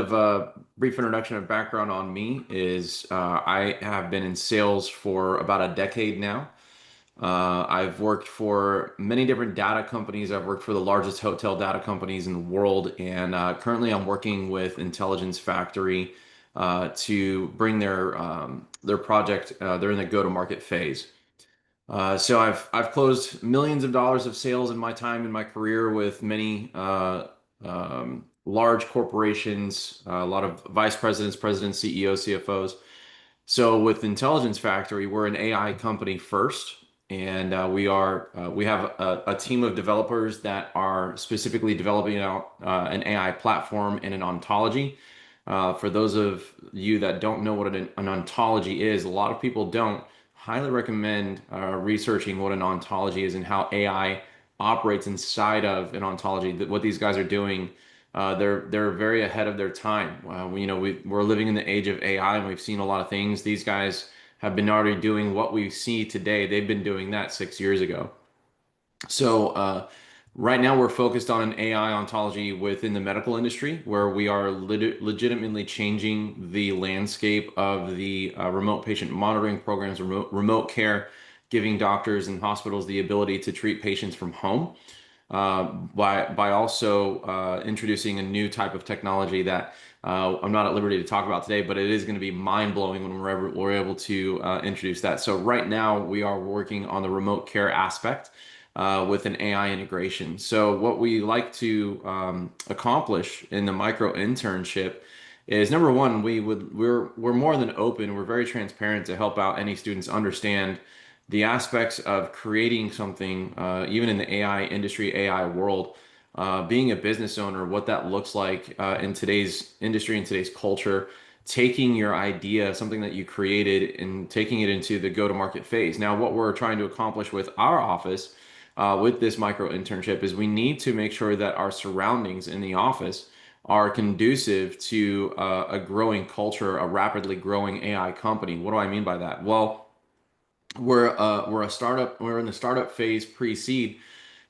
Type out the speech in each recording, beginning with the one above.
Of a brief introduction of background on me is I have been in sales for about a decade now. I've worked for many different data companies. I've worked for the largest hotel data companies in the world, and currently I'm working with Intelligence Factory to bring their project. They're in the go-to-market phase. So I've closed millions of dollars of sales in my time in my career with many large corporations, a lot of vice presidents, presidents, CEOs, CFOs. So with Intelligence Factory, we're an AI company first, and we have a team of developers that are specifically developing out an AI platform and an ontology. For those of you that don't know what an ontology is, a lot of people don't. Highly recommend researching what an ontology is and how AI operates inside of an ontology. That what these guys are doing, they're very ahead of their time. We're living in the age of AI, and we've seen a lot of things. These guys have been already doing what we see today. They've been doing that 6 years ago. So right now we're focused on an AI ontology within the medical industry, where we are legitimately changing the landscape of the remote patient monitoring programs, remote care, giving doctors and hospitals the ability to treat patients from home by also introducing a new type of technology that I'm not at liberty to talk about today, but it is going to be mind blowing when we're able to introduce that. So right now we are working on the remote care aspect with an AI integration. So what we like to accomplish in the micro internship is number one, we're more than open. We're very transparent to help out any students understand the aspects of creating something, even in the AI industry, AI world, being a business owner, what that looks like in today's industry, in today's culture, taking your idea, something that you created, and taking it into the go-to-market phase. Now, what we're trying to accomplish with our office, with this micro internship, is we need to make sure that our surroundings in the office are conducive to a growing culture, a rapidly growing AI company. What do I mean by that? Well, we're a startup. We're in the startup phase, pre-seed,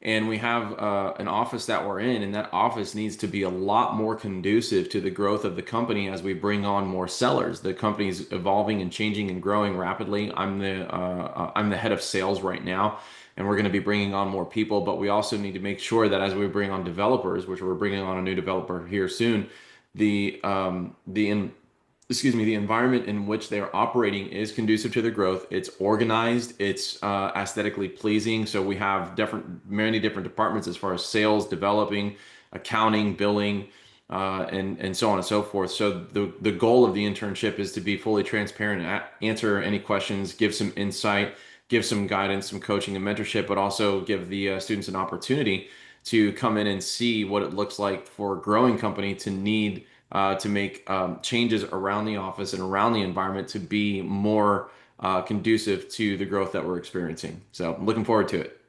and we have an office that we're in, and that office needs to be a lot more conducive to the growth of the company as we bring on more sellers. The company's evolving and changing and growing rapidly. I'm the head of sales right now, and we're going to be bringing on more people. But we also need to make sure that as we bring on developers, which we're bringing on a new developer here soon, the the environment in which they're operating is conducive to the growth. It's organized, it's aesthetically pleasing. So we have many different departments as far as sales, developing, accounting, billing, and so on and so forth. So the goal of the internship is to be fully transparent, answer any questions, give some insight, give some guidance, some coaching and mentorship, but also give the students an opportunity to come in and see what it looks like for a growing company to make changes around the office and around the environment to be more conducive to the growth that we're experiencing. So I'm looking forward to it.